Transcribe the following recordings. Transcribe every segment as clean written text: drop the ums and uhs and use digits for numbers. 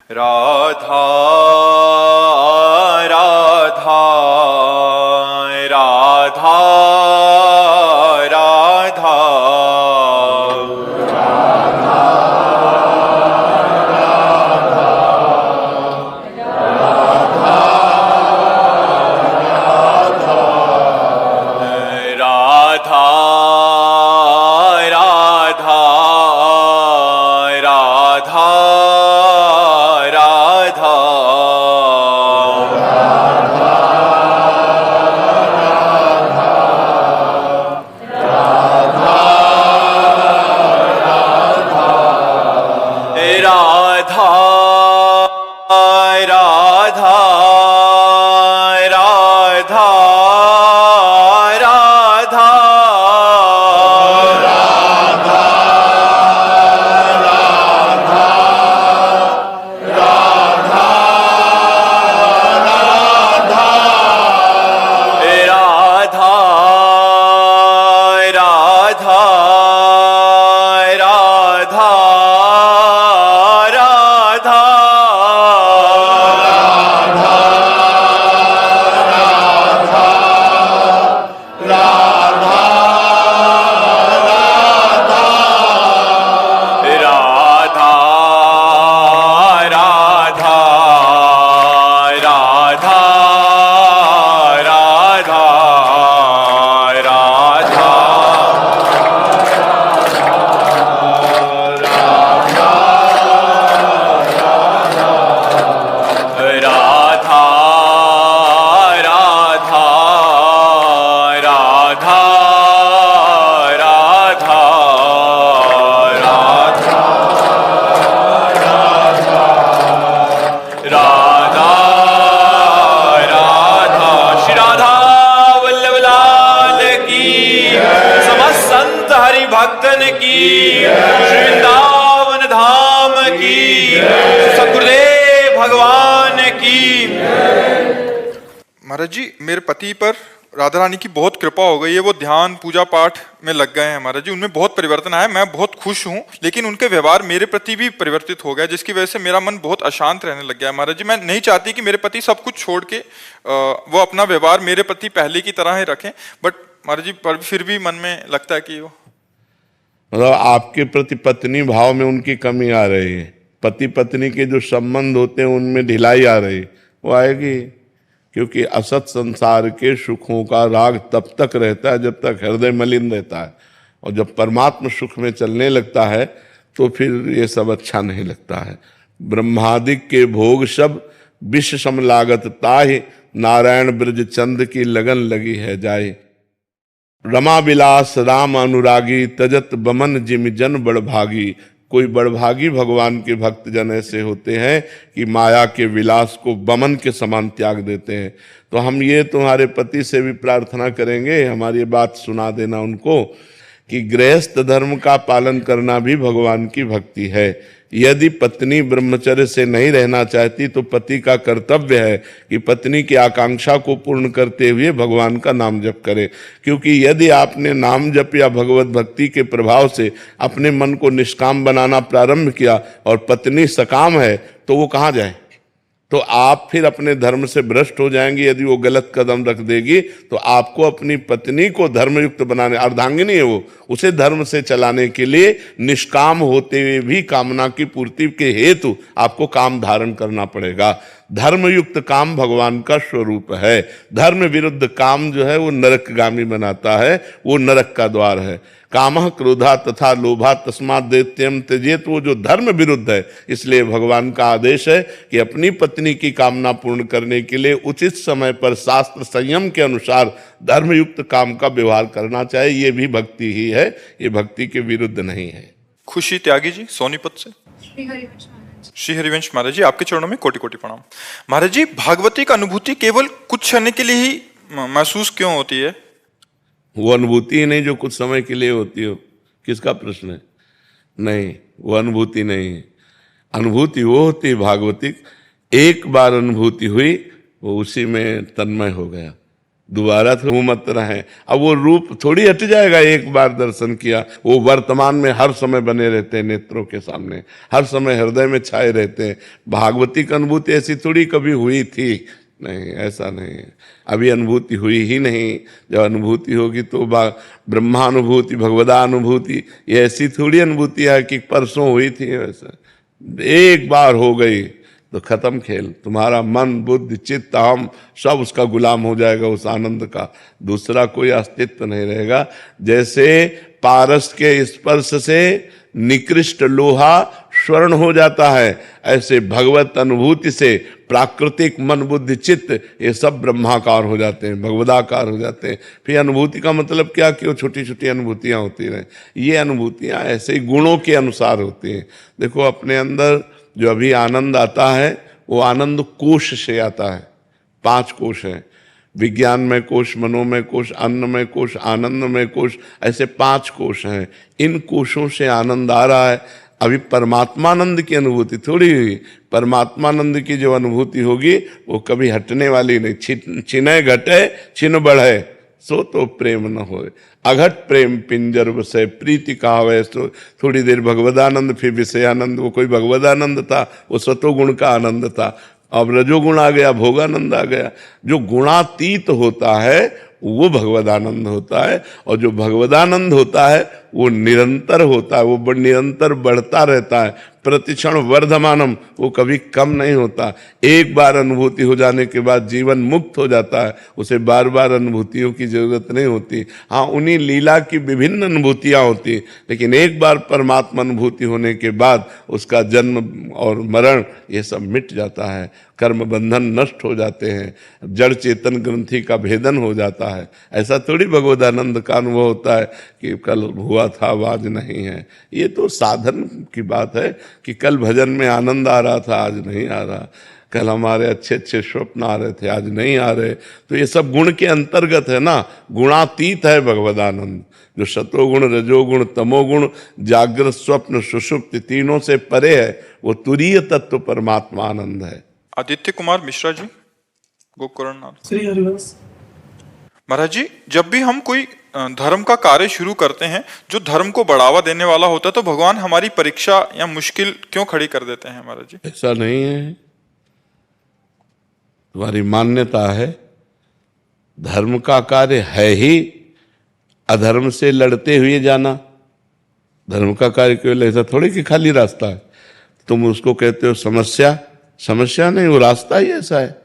राधा राधा राधा राधा राधा राधा राधा राधा राधा राधा राधा भक्तन की वृंदावन धाम की सद्गुरुदेव भगवान की। महाराज जी, मेरे पति पर राधा रानी की बहुत कृपा हो गई है। वो ध्यान पूजा पाठ में लग गए हैं महाराज जी। उनमें बहुत परिवर्तन आया, मैं बहुत खुश हूँ। लेकिन उनके व्यवहार मेरे प्रति भी परिवर्तित हो गया, जिसकी वजह से मेरा मन बहुत अशांत रहने लग गया है महाराज जी। मैं नहीं चाहती कि मेरे पति सब कुछ छोड़ के वो अपना व्यवहार मेरे प्रति पहले की तरह ही रखें, बट महाराज जी पर फिर भी मन में लगता है कि वो मतलब आपके प्रति पत्नी भाव में उनकी कमी आ रही है। पति पत्नी के जो संबंध होते हैं उनमें ढिलाई आ रही, वो आएगी। क्योंकि असत संसार के सुखों का राग तब तक रहता है जब तक हृदय मलिन रहता है, और जब परमात्म सुख में चलने लगता है तो फिर ये सब अच्छा नहीं लगता है। ब्रह्मादिक के भोग सब विष सम लागत ताहि, नारायण ब्रज चंद की लगन लगी है जाए। रमा विलास राम अनुरागी, तजत बमन जिम जन बड़भागी। कोई बड़भागी भगवान के भक्त जन ऐसे होते हैं कि माया के विलास को बमन के समान त्याग देते हैं। तो हम ये तुम्हारे पति से भी प्रार्थना करेंगे, हमारी बात सुना देना उनको, कि गृहस्थ धर्म का पालन करना भी भगवान की भक्ति है। यदि पत्नी ब्रह्मचर्य से नहीं रहना चाहती तो पति का कर्तव्य है कि पत्नी की आकांक्षा को पूर्ण करते हुए भगवान का नाम जप करे। क्योंकि यदि आपने नाम जप या भगवत भक्ति के प्रभाव से अपने मन को निष्काम बनाना प्रारंभ किया और पत्नी सकाम है तो वो कहाँ जाए? तो आप फिर अपने धर्म से भ्रष्ट हो जाएंगे। यदि वो गलत कदम रख देगी तो आपको अपनी पत्नी को धर्मयुक्त बनाने, अर्धांगिनी है वो, उसे धर्म से चलाने के लिए निष्काम होते हुए भी कामना की पूर्ति के हेतु आपको काम धारण करना पड़ेगा। धर्मयुक्त काम भगवान का स्वरूप है। धर्म विरुद्ध काम जो है वो नरकगामी बनाता है, वो नरक का द्वार है। कामः क्रोधा तथा लोभा तस्मात् दैत्यम त्यजेत, वो जो धर्म विरुद्ध है। इसलिए भगवान का आदेश है कि अपनी पत्नी की कामना पूर्ण करने के लिए उचित समय पर शास्त्र संयम के अनुसार धर्मयुक्त काम का व्यवहार करना चाहिए। ये भी भक्ति ही है, ये भक्ति के विरुद्ध नहीं है। खुशी त्यागी जी सोनीपत से। श्री हरिवंश महाराज जी, आपके चरणों में कोटि कोटि प्रणाम। महाराज जी, भागवती की अनुभूति केवल कुछ क्षण के लिए ही महसूस क्यों होती है? वो अनुभूति ही नहीं जो कुछ समय के लिए होती हो। किसका प्रश्न है? नहीं, वो अनुभूति नहीं है। अनुभूति वो होती है भागवती, एक बार अनुभूति हुई वो उसी में तन्मय हो गया, दोबारा तो मत रहे। अब वो रूप थोड़ी हट जाएगा, एक बार दर्शन किया, वो वर्तमान में हर समय बने रहते हैं नेत्रों के सामने, हर समय हृदय में छाए रहते हैं। भागवती की अनुभूति ऐसी थोड़ी कभी हुई थी, नहीं, ऐसा नहीं है, अभी अनुभूति हुई ही नहीं। जब अनुभूति होगी तो ब्रह्मानुभूति, भगवदानुभूति, ये ऐसी थोड़ी अनुभूति है कि परसों हुई थी। वैसा एक बार हो गई तो खत्म खेल, तुम्हारा मन बुद्धि चित्त हम सब उसका गुलाम हो जाएगा, उस आनंद का दूसरा कोई अस्तित्व नहीं रहेगा। जैसे पारस के स्पर्श से निकृष्ट लोहा स्वर्ण हो जाता है, ऐसे भगवत अनुभूति से प्राकृतिक मन बुद्धि चित्त ये सब ब्रह्माकार हो जाते हैं, भगवदाकार हो जाते हैं। फिर अनुभूति का मतलब क्या कि वो छोटी छोटी अनुभूतियां होती रहे, ये अनुभूतियां ऐसे ही गुणों के अनुसार होती हैं। देखो अपने अंदर जो अभी आनंद आता है वो आनंद कोश से आता है। 5 कोश हैं, विज्ञानमय कोश, मनोमय कोश, अन्नमय कोश, आनंदमय कोश, ऐसे 5 कोश हैं। इन कोशों से आनंद आ रहा है। अभी परमात्मानंद की अनुभूति थोड़ी हुई, परमात्मानंद की जो अनुभूति होगी वो कभी हटने वाली नहीं। छिने घटे छिन बढ़े सो तो प्रेम न होए, अघट प्रेम पिंजर बसे प्रीति कहावे। सो थोड़ी देर भगवदानंद, फिर विषयानंद। वो कोई भगवदानंद था, वो सतोगुण का आनंद था। अब रजोगुण आ गया, भोगानंद आ गया। जो गुणातीत होता है वो भगवदानंद होता है, और जो भगवदानंद होता है वो निरंतर होता है, वो निरंतर बढ़ता रहता है, प्रतिक्षण वर्धमानम, वो कभी कम नहीं होता। एक बार अनुभूति हो जाने के बाद जीवन मुक्त हो जाता है, उसे बार बार अनुभूतियों की जरूरत नहीं होती। हाँ, उन्हीं लीला की विभिन्न अनुभूतियाँ होती, लेकिन एक बार परमात्मा अनुभूति होने के बाद उसका जन्म और मरण ये सब मिट जाता है, कर्म बंधन नष्ट हो जाते हैं, जड़ चेतन ग्रंथि का भेदन हो जाता है। ऐसा थोड़ी भगवदानंद का अनुभव होता है कि कल हुआ था आज नहीं है। ये तो साधन की बात है कि कल भजन में आनंद आ रहा था, आज नहीं आ रहा। कल हमारे अच्छे अच्छे स्वप्न आ रहे थे, आज नहीं आ रहे। तो ये सब गुण के अंतर्गत है ना, गुणातीत है भगवदानंद। जो सतोगुण, रजोगुण, तमोगुण, जागृत स्वप्न सुषुप्ति तीनों से परे है, वो तुरीय तत्व परमात्मा आनंद है। आदित्य कुमार मिश्रा जी, गोकर्ण। श्री हरिवंश। महाराज जी, जब भी हम कोई धर्म का कार्य शुरू करते हैं जो धर्म को बढ़ावा देने वाला होता है, तो भगवान हमारी परीक्षा या मुश्किल क्यों खड़ी कर देते हैं महाराज जी? ऐसा नहीं है, तुम्हारी मान्यता है। धर्म का कार्य है ही अधर्म से लड़ते हुए जाना। धर्म का कार्य केवल ऐसा थोड़ी कि खाली रास्ता है, तुम उसको कहते हो समस्या। समस्या नहीं, वो रास्ता ही ऐसा है।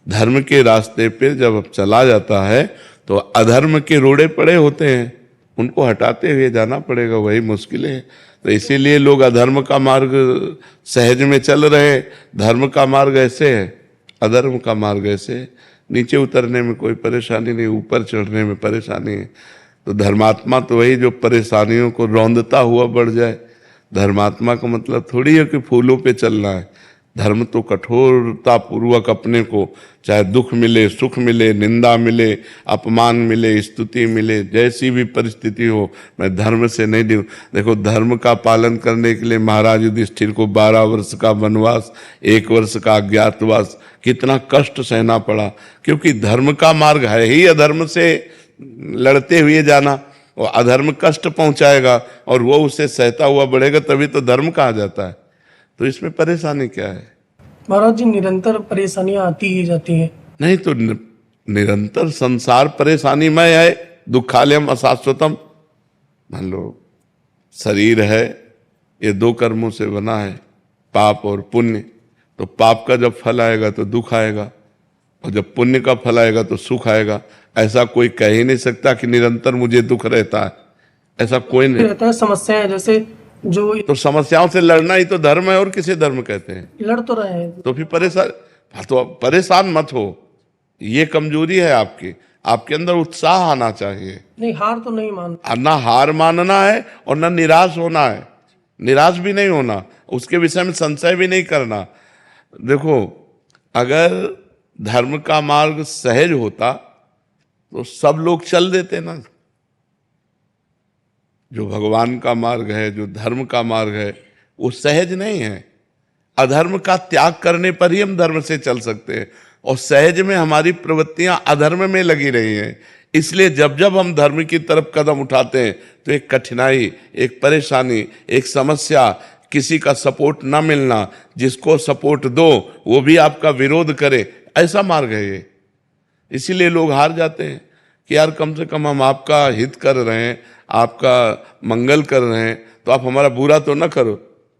धर्म के रास्ते पे जब चला जाता है तो अधर्म के रोड़े पड़े होते हैं, उनको हटाते हुए जाना पड़ेगा, वही मुश्किल है। तो इसीलिए लोग अधर्म का मार्ग सहज में चल रहे हैं, धर्म का मार्ग ऐसे है, अधर्म का मार्ग ऐसे। नीचे उतरने में कोई परेशानी नहीं, ऊपर चढ़ने में परेशानी है। तो धर्मात्मा तो वही जो परेशानियों को रौंदता हुआ बढ़ जाए। धर्मात्मा का मतलब थोड़ी है कि फूलों पे चलना है। धर्म तो कठोरता पूर्वक अपने को, चाहे दुख मिले, सुख मिले, निंदा मिले, अपमान मिले, स्तुति मिले, जैसी भी परिस्थिति हो, मैं धर्म से नहीं दूँ। देखो, धर्म का पालन करने के लिए महाराज युधिष्ठिर को 12 वर्ष का वनवास, 1 वर्ष का अज्ञातवास, कितना कष्ट सहना पड़ा, क्योंकि धर्म का मार्ग है ही अधर्म से लड़ते हुए जाना। और अधर्म कष्ट पहुंचाएगा और वो उसे सहता हुआ बढ़ेगा, तभी तो धर्म कहा जाता है। तो इसमें परेशानी क्या है? महाराज जी, निरंतर परेशानियां आती ही जाती हैं। नहीं तो निरंतर संसार परेशानीमय है, दुखालयम अशाश्वतम। मान लो शरीर है, ये 2 कर्मों से बना है, पाप और पुण्य। तो पाप का जब फल आएगा तो दुख आएगा, और जब पुण्य का फल आएगा तो सुख आएगा। ऐसा कोई कह ही नहीं सकता कि निरंतर मुझे दुख रहता है, ऐसा कोई नहीं रहता है। समस्याएं जैसे जो तो समस्याओं से लड़ना ही तो धर्म है, और किसे धर्म कहते हैं? लड़ तो रहे हैं, तो फिर परेशान मत हो, ये कमजोरी है आपकी। आपके अंदर उत्साह आना चाहिए। नहीं, हार तो नहीं मानना, ना हार मानना है और ना निराश होना है। निराश भी नहीं होना, उसके विषय में संशय भी नहीं करना। देखो, अगर धर्म का मार्ग सहज होता तो सब लोग चल देते ना। जो भगवान का मार्ग है, जो धर्म का मार्ग है, वो सहज नहीं है। अधर्म का त्याग करने पर ही हम धर्म से चल सकते हैं। और सहज में हमारी प्रवृत्तियां अधर्म में लगी रही हैं। इसलिए जब जब हम धर्म की तरफ कदम उठाते हैं तो एक कठिनाई, एक परेशानी, एक समस्या, किसी का सपोर्ट ना मिलना, जिसको सपोर्ट दो वो भी आपका विरोध करे, ऐसा मार्ग है ये। इसीलिए लोग हार जाते हैं कि यार कम से कम हम आपका हित कर रहे हैं, आपका मंगल कर रहे हैं, तो आप हमारा बुरा तो ना करो,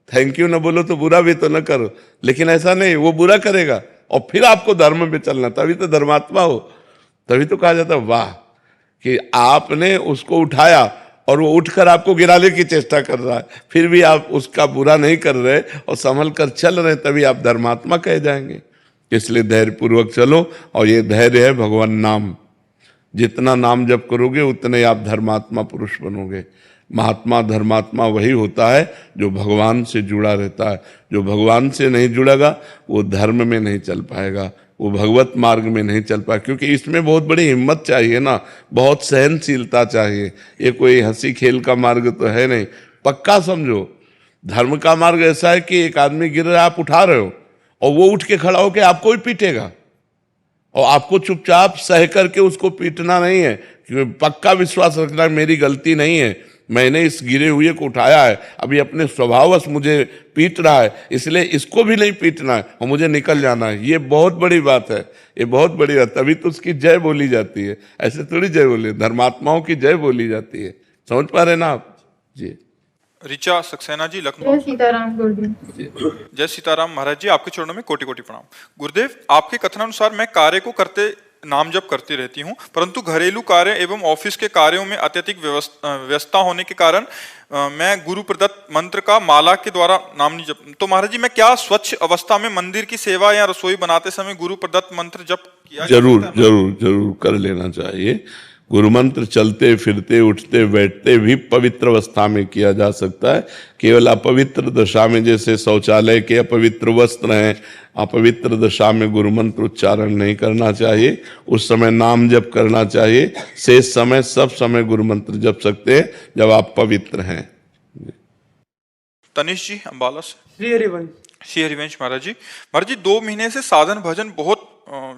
थैंक यू ना बोलो तो बुरा भी तो ना करो। लेकिन ऐसा नहीं, वो बुरा करेगा और फिर आपको धर्म में चलना, तभी तो धर्मात्मा हो। तभी तो कहा जाता वाह कि आपने उसको उठाया और वो उठकर आपको गिराने की चेष्टा कर रहा है, फिर भी आप उसका बुरा नहीं कर रहे और संभल कर चल रहे, तभी आप धर्मात्मा कहे जाएंगे। इसलिए धैर्य पूर्वक चलो, और ये धैर्य है भगवान नाम। जितना नाम जप करोगे उतने आप धर्मात्मा पुरुष बनोगे। महात्मा धर्मात्मा वही होता है जो भगवान से जुड़ा रहता है। जो भगवान से नहीं जुड़ेगा वो धर्म में नहीं चल पाएगा, वो भगवत मार्ग में नहीं चल पाएगा, क्योंकि इसमें बहुत बड़ी हिम्मत चाहिए ना, बहुत सहनशीलता चाहिए। ये कोई हंसी खेल का मार्ग तो है नहीं, पक्का समझो। धर्म का मार्ग ऐसा है कि एक आदमी गिर रहा है, आप उठा रहे हो और वो उठ के खड़ा होकर आपको ही पीटेगा, और आपको चुपचाप सह करके उसको पीटना नहीं है, क्योंकि पक्का विश्वास रखना मेरी गलती नहीं है, मैंने इस गिरे हुए को उठाया है, अभी अपने स्वभाववश मुझे पीट रहा है, इसलिए इसको भी नहीं पीटना है और मुझे निकल जाना है। ये बहुत बड़ी बात है, ये बहुत बड़ी बात, तभी तो उसकी जय बोली जाती है। ऐसे थोड़ी जय बोली, धर्मात्माओं की जय बोली जाती है। समझ पा रहे ना आप जी। ऋचा सक्सेना जी, लखनऊ। जय सीताराम गुरुदेव। जय सीताराम महाराज जी, आपके चरणों में कोटि कोटि प्रणाम। गुरुदेव, आपके कथनानुसार मैं कार्य को करते नाम जप करती रहती हूँ, परंतु घरेलू कार्य एवं ऑफिस के कार्यों में अत्यधिक व्यस्तता होने के कारण मैं गुरु प्रदत्त मंत्र का माला के द्वारा नाम नहीं जप। तो महाराज जी, मैं क्या स्वच्छ अवस्था में मंदिर की सेवा या रसोई बनाते समय गुरु प्रदत्त मंत्र जप किया? जरूर जरूर जरूर कर लेना चाहिए। गुरु मंत्र चलते फिरते उठते बैठते भी पवित्र अवस्था में किया जा सकता है। केवल अपवित्र दशा में, जैसे शौचालय के अपवित्र वस्त्र हैं, अपवित्र दशा में गुरु मंत्र उच्चारण नहीं करना चाहिए, उस समय नाम जप करना चाहिए। शेष समय सब समय गुरु मंत्र जप सकते हैं जब आप पवित्र हैं। तनिष जी अम्बाला से। श्री हरिवंश महाराज जी 2 महीने से साधन भजन बहुत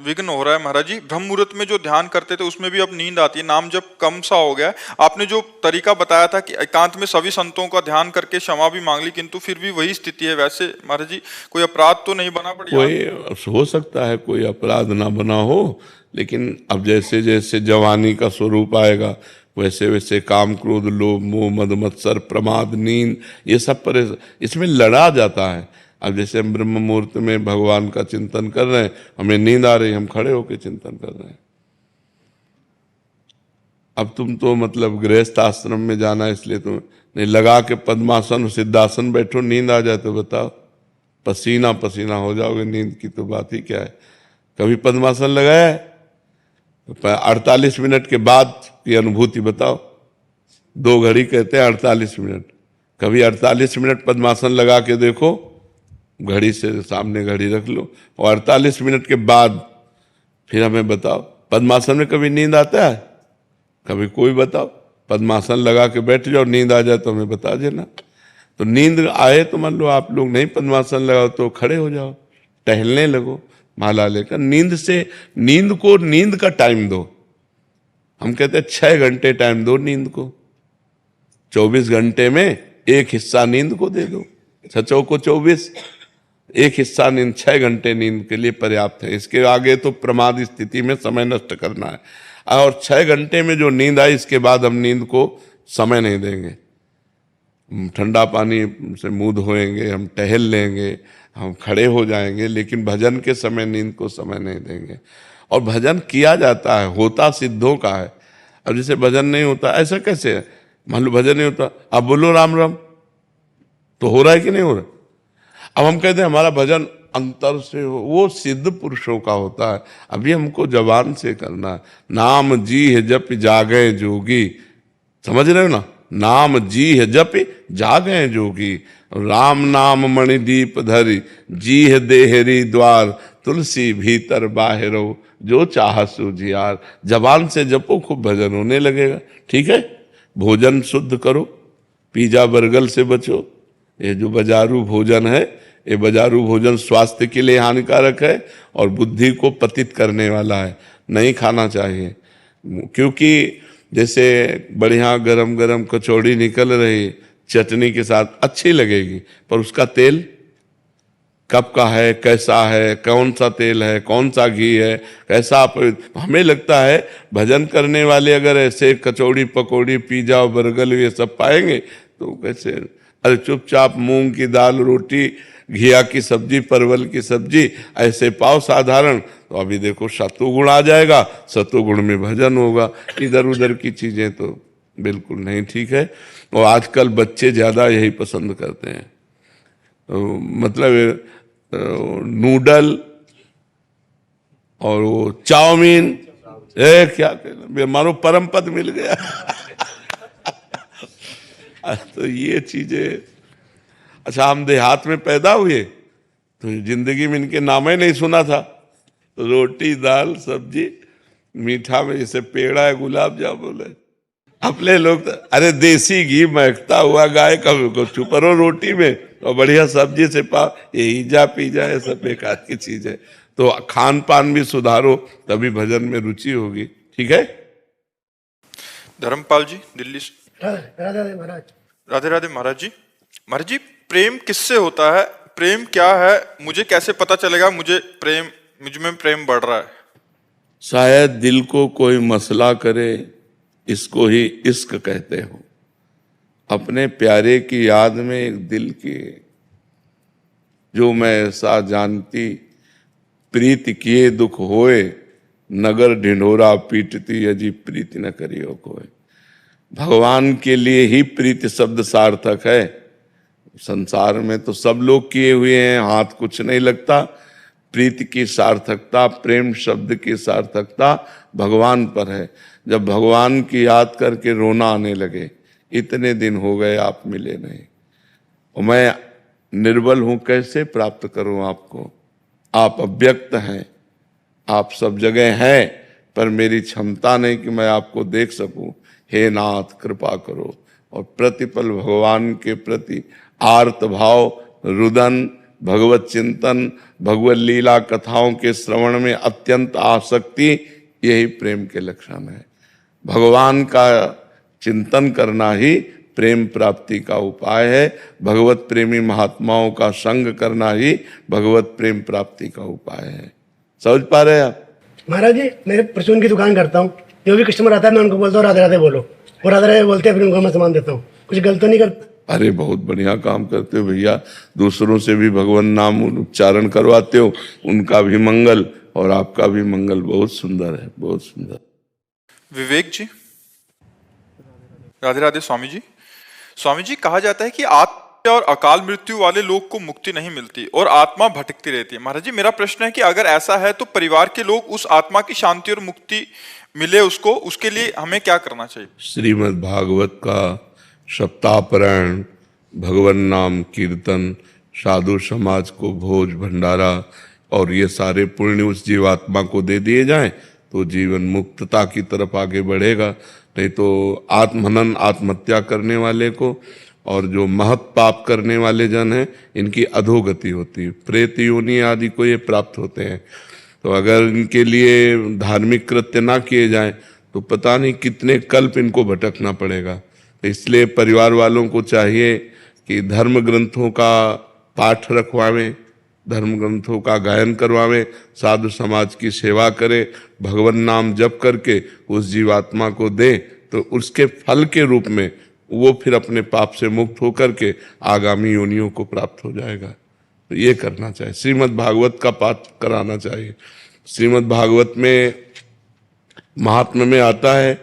विघ्न हो रहा है महाराज जी। ब्रह्म मुहूर्त में जो ध्यान करते थे उसमें भी अब नींद आती है, नाम जब कम सा हो गया है। आपने जो तरीका बताया था कि एकांत में सभी संतों का ध्यान करके क्षमा भी मांग ली, किंतु फिर भी वही स्थिति है। वैसे महाराज जी कोई अपराध तो नहीं बना पड़ी? कोई हो सकता है कोई अपराध ना बना हो, लेकिन अब जैसे जैसे जवानी का स्वरूप आएगा वैसे वैसे काम क्रोध लोभ मोह मद मत्सर प्रमाद नींद ये सब पर इसमें लड़ा जाता है। अब जैसे हम ब्रह्म मुहूर्त में भगवान का चिंतन कर रहे हैं, हमें नींद आ रही, हम खड़े होकर चिंतन कर रहे हैं। अब तुम तो मतलब गृहस्थ आश्रम में जाना है इसलिए तुम नहीं लगा के पद्मासन सिद्धासन बैठो, नींद आ जाए तो बताओ, पसीना पसीना हो जाओगे, नींद की तो बात ही क्या है। कभी पद्मासन लगाया है? 48 मिनट के बाद की अनुभूति बताओ। 2 घड़ी कहते हैं 48 मिनट, कभी 48 मिनट पद्मासन लगा के देखो, घड़ी से सामने घड़ी रख लो, और 48 मिनट के बाद फिर हमें बताओ पद्मासन में कभी नींद आता है? कभी कोई बताओ। पद्मासन लगा के बैठ जाओ, नींद आ जाए तो हमें बता देना। तो नींद आए तो मान लो आप लोग नहीं पद्मासन लगाओ तो खड़े हो जाओ, टहलने लगो माला लेकर। नींद को नींद का टाइम दो। हम कहते हैं 6 घंटे टाइम दो नींद को, 24 घंटे में एक हिस्सा नींद को दे दो। 6 को 24, एक हिस्सा नींद, 6 घंटे नींद के लिए पर्याप्त है। इसके आगे तो प्रमाद स्थिति में समय नष्ट करना है, और 6 घंटे में जो नींद आई इसके बाद हम नींद को समय नहीं देंगे। हम ठंडा पानी से मुंह धोएंगे, हम टहल लेंगे, हम खड़े हो जाएंगे, लेकिन भजन के समय नींद को समय नहीं देंगे। और भजन किया जाता है, होता सिद्धों का है। अब जैसे भजन नहीं होता, ऐसा कैसे है? मान लो भजन नहीं होता, अब बोलो राम राम, तो हो रहा है कि नहीं हो रहा? अब हम कहते हैं हमारा भजन अंतर से हो, वो सिद्ध पुरुषों का होता है। अभी हमको जबान से करना है। नाम जी है जप जागे जोगी, समझ रहे हो ना? नाम जी है जप जागे जोगी, राम नाम मणिदीप धरी, जी है देहरी द्वार, तुलसी भीतर बाहरो, जो चाह सूझियार। जबान से जपो, खूब भजन होने लगेगा। ठीक है, भोजन शुद्ध करो, पिज्जा बर्गर से बचो। ये जो बाजारू भोजन है ये बाजारू भोजन स्वास्थ्य के लिए हानिकारक है और बुद्धि को पतित करने वाला है, नहीं खाना चाहिए। क्योंकि जैसे बढ़िया गरम गरम कचौड़ी निकल रही चटनी के साथ अच्छी लगेगी, पर उसका तेल कब का है, कैसा है, कौन सा तेल है, कौन सा घी है, कैसा हमें लगता है भजन करने वाले अगर ऐसे कचौड़ी पकौड़ी पिज्जा बर्गर ये सब पाएंगे तो कैसे, अरे चुपचाप मूंग की दाल रोटी घिया की सब्जी परवल की सब्जी ऐसे पाओ साधारण, तो अभी देखो सत्वगुण आ जाएगा, सत्वगुण में भजन होगा। इधर उधर की चीजें तो बिल्कुल नहीं ठीक है। और आजकल बच्चे ज्यादा यही पसंद करते हैं, मतलब नूडल और वो चाउमीन, क्या कहना, मानो परम पद मिल गया। तो ये चीजें, अच्छा हम देहात में पैदा हुए तो जिंदगी में इनके नाम ही नहीं सुना था। तो रोटी दाल सब्जी मीठा में जैसे पेड़ा है गुलाब जामुन है, अपने लोग अरे देसी घी महकता हुआ गाय का छुपरो रोटी में और बढ़िया सब्जी से पाव, ये ईजा पीजा है सब बेकार की चीज है। तो खान पान भी सुधारो तभी भजन में रुचि होगी। ठीक है। धर्मपाल जी दिल्ली से। राधे महाराज। राधे राधे महाराज जी। महाराज जी, प्रेम किससे होता है, प्रेम क्या है, मुझे कैसे पता चलेगा मुझ में प्रेम बढ़ रहा है? शायद दिल को कोई मसला करे, इसको ही इश्क कहते हो। अपने प्यारे की याद में एक दिल की जो मैं ऐसा जानती, प्रीत किए दुख होए, नगर ढिंढोरा पीटती अजी प्रीति न करियो कोई। भगवान के लिए ही प्रीति शब्द सार्थक है। संसार में तो सब लोग किए हुए हैं, हाथ कुछ नहीं लगता। प्रीति की सार्थकता, प्रेम शब्द की सार्थकता भगवान पर है। जब भगवान की याद करके रोना आने लगे, इतने दिन हो गए आप मिले नहीं, और मैं निर्बल हूं, कैसे प्राप्त करूं आपको? आप अव्यक्त हैं, आप सब जगह हैं, पर मेरी क्षमता नहीं कि मैं आपको देख सकूं। हे नाथ कृपा करो। और प्रतिपल भगवान के प्रति आर्त भाव, रुदन, भगवत चिंतन, भगवत लीला कथाओं के श्रवण में अत्यंत आसक्ति, यही प्रेम के लक्षण है। भगवान का चिंतन करना ही प्रेम प्राप्ति का उपाय है। भगवत प्रेमी महात्माओं का संग करना ही भगवत प्रेम प्राप्ति का उपाय है। समझ पा रहे हैं आप? महाराज जी, मैं परचून की दुकान करता हूँ। जो भी कस्टमर आता है मैं उनको बोलता हूँ राधे राधे बोलो, वो राधे राधे बोलते हैं, फिर उनको मैं सामान देता हूँ। कुछ गलत तो नहीं करता? अरे बहुत बढ़िया काम करते हो भैया। दूसरों से भी भगवान नाम उच्चारण करवाते हो, उनका भी मंगल और आपका भी मंगल। बहुत सुंदर है, बहुत सुंदर। विवेक जी। राधे राधे स्वामी जी। स्वामी जी, कहा जाता है कि आत्मा और अकाल मृत्यु वाले लोग को मुक्ति नहीं मिलती और आत्मा भटकती रहती है। महाराज जी, मेरा प्रश्न है कि अगर ऐसा है तो परिवार के लोग उस आत्मा की शांति और मुक्ति मिले उसको, उसके लिए हमें क्या करना चाहिए? श्रीमद् भागवत का सप्ताह पारायण, भगवान नाम कीर्तन, साधु समाज को भोज भंडारा और ये सारे पुण्य उस जीवात्मा को दे दिए जाएं तो जीवन मुक्तता की तरफ आगे बढ़ेगा। नहीं तो आत्महनन, आत्महत्या करने वाले को और जो महत पाप करने वाले जन हैं, इनकी अधोगति होती है, प्रेत योनि आदि को ये प्राप्त होते हैं। तो अगर इनके लिए धार्मिक कृत्य ना किए जाएं तो पता नहीं कितने कल्प इनको भटकना पड़ेगा। तो इसलिए परिवार वालों को चाहिए कि धर्म ग्रंथों का पाठ रखवावें, धर्म ग्रंथों का गायन करवावें, साधु समाज की सेवा करें, भगवान नाम जप करके उस जीवात्मा को दें, तो उसके फल के रूप में वो फिर अपने पाप से मुक्त होकर के आगामी योनियों को प्राप्त हो जाएगा। तो ये करना चाहिए। श्रीमद् भागवत का पाठ कराना चाहिए। श्रीमद् भागवत में महात्मा में आता है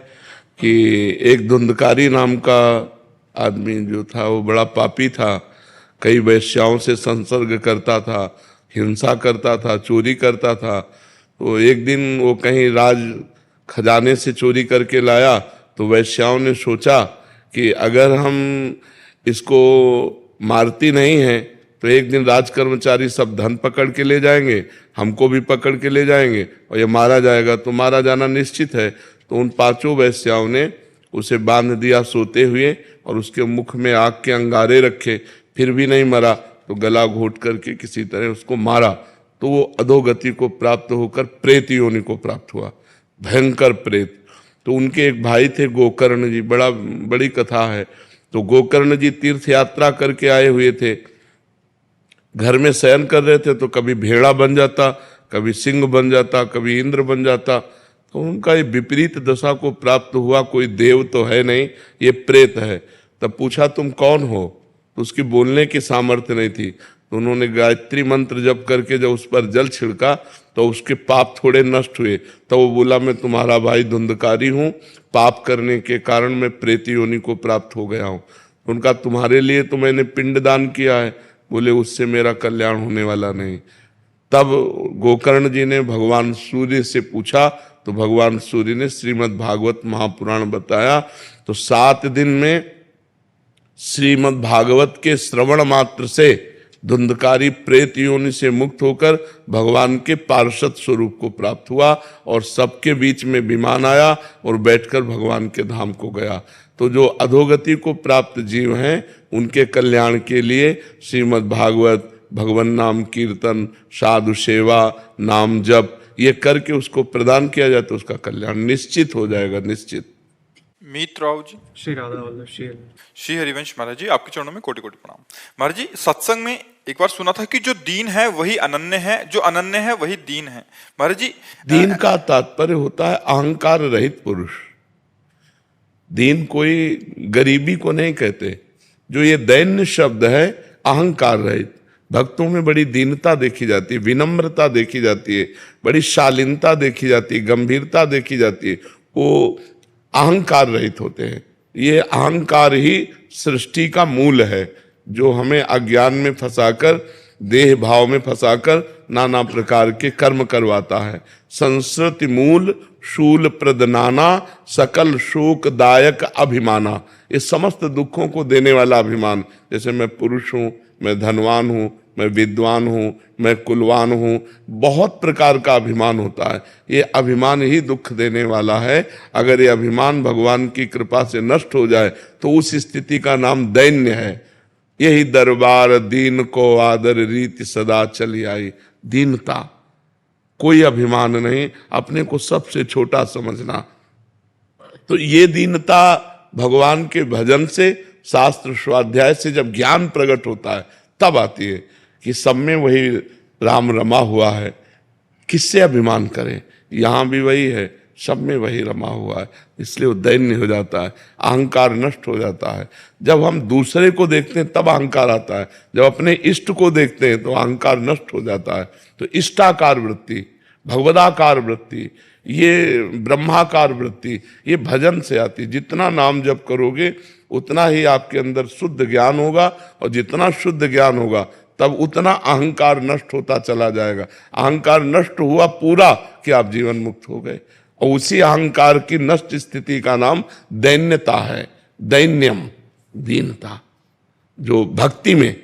कि एक धुंधकारी नाम का आदमी जो था वो बड़ा पापी था, कई वैश्याओं से संसर्ग करता था, हिंसा करता था, चोरी करता था। तो एक दिन वो कहीं राज खजाने से चोरी करके लाया, तो वैश्याओं ने सोचा कि अगर हम इसको मारती नहीं हैं तो एक दिन राज कर्मचारी सब धन पकड़ के ले जाएंगे, हमको भी पकड़ के ले जाएंगे और ये मारा जाएगा, तो मारा जाना निश्चित है। तो उन पांचों वैश्याओं ने उसे बांध दिया सोते हुए और उसके मुख में आग के अंगारे रखे, फिर भी नहीं मरा। तो गला घोट करके किसी तरह उसको मारा, तो वो अधोगति को प्राप्त होकर प्रेत योनि को प्राप्त हुआ, भयंकर प्रेत। तो उनके एक भाई थे गोकर्ण जी, बड़ी कथा है। तो गोकर्ण जी तीर्थ यात्रा करके आए हुए थे, घर में शयन कर रहे थे, तो कभी भेड़ा बन जाता, कभी सिंह बन जाता, कभी इंद्र बन जाता। तो उनका ये विपरीत दशा को प्राप्त हुआ। कोई देव तो है नहीं, ये प्रेत है। तब पूछा तुम कौन हो, तो उसकी बोलने की सामर्थ्य नहीं थी। तो उन्होंने गायत्री मंत्र जप करके जब उस पर जल छिड़का तो उसके पाप थोड़े नष्ट हुए। तो वो बोला मैं तुम्हारा भाई धुंधकारी हूँ, पाप करने के कारण मैं प्रेत योनि को प्राप्त हो गया हूँ। उनका तुम्हारे लिए तो मैंने पिंडदान किया है। बोले उससे मेरा कल्याण होने वाला नहीं। तब गोकर्ण जी ने भगवान सूर्य से पूछा, तो भगवान सूर्य ने श्रीमद् भागवत महापुराण बताया। तो 7 दिन में श्रीमद् भागवत के श्रवण मात्र से धुंधकारी प्रेत योनि से मुक्त होकर भगवान के पार्षद स्वरूप को प्राप्त हुआ और सबके बीच में विमान आया और बैठकर भगवान के धाम को गया। तो जो अधोगति को प्राप्त जीव हैं उनके कल्याण के लिए श्रीमद् भागवत, भगवान नाम कीर्तन, साधु सेवा, नाम जप ये करके उसको प्रदान किया जाए तो उसका कल्याण निश्चित हो जाएगा, निश्चित। मीत राव जी, श्री राधा वल्लभ श्री हरिवंश महाराज जी, आपके चरणों में कोटि कोटि प्रणाम। महाराज जी, सत्संग में एक बार सुना था कि जो दीन है वही अनन्य है, जो अनन्य है वही दीन है। महाराज जी, दीन का तात्पर्य होता है अहंकार रहित पुरुष। दीन कोई गरीबी को नहीं कहते। जो ये दैन्य शब्द है अहंकार रहित। भक्तों में बड़ी दीनता देखी जाती है, विनम्रता देखी जाती है, बड़ी शालीनता देखी जाती है, गंभीरता देखी जाती है। वो अहंकार रहित होते हैं। ये अहंकार ही सृष्टि का मूल है, जो हमें अज्ञान में फंसाकर, देह भाव में फंसाकर नाना प्रकार के कर्म करवाता है। संस्कृति मूल शूल प्रद नाना, सकल शोकदायक अभिमाना। ये समस्त दुखों को देने वाला अभिमान। जैसे मैं पुरुष हूँ, मैं धनवान हूँ, मैं विद्वान हूँ, मैं कुलवान हूँ, बहुत प्रकार का अभिमान होता है। ये अभिमान ही दुख देने वाला है। अगर ये अभिमान भगवान की कृपा से नष्ट हो जाए तो उस स्थिति का नाम दैन्य है। यही दरबार दीन को आदर रीति सदा चली आई। दीनता, कोई अभिमान नहीं, अपने को सबसे छोटा समझना। तो ये दीनता भगवान के भजन से, शास्त्र स्वाध्याय से जब ज्ञान प्रकट होता है तब आती है कि सब में वही राम रमा हुआ है, किससे अभिमान करें। यहाँ भी वही है, सब में वही रमा हुआ है, इसलिए वो दैन्य हो जाता है, अहंकार नष्ट हो जाता है। जब हम दूसरे को देखते हैं तब अहंकार आता है, जब अपने इष्ट को देखते हैं तो अहंकार नष्ट हो जाता है। तो इष्टाकार वृत्ति, भगवदाकार वृत्ति, ये ब्रह्माकार वृत्ति, ये भजन से आती। जितना नाम जप करोगे उतना ही आपके अंदर शुद्ध ज्ञान होगा, और जितना शुद्ध ज्ञान होगा तब उतना अहंकार नष्ट होता चला जाएगा। अहंकार नष्ट हुआ पूरा कि आप जीवन मुक्त हो गए। और उसी अहंकार की नष्ट स्थिति का नाम दैन्यता है। दैन्यम, दीनता। जो भक्ति में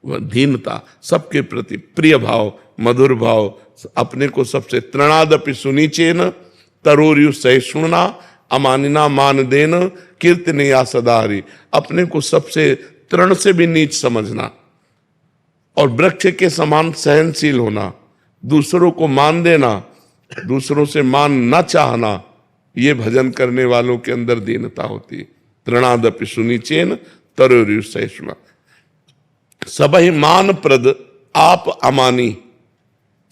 वह दीनता, सबके प्रति प्रिय भाव, मधुर भाव, अपने को सबसे तृणादपि सुनीचेन तरोर्यु सहिष्णुना अमानिना मान देन कीर्तनिया सदाहरि। अपने को सबसे तृण से भी नीच समझना और वृक्ष के समान सहनशील होना, दूसरों को मान देना, दूसरों से मान न चाहना, ये भजन करने वालों के अंदर दीनता होती है। तृणादपि सुनीचेन तरोर्यु सहिष्णुना। सबहि मान प्रद आप अमानी।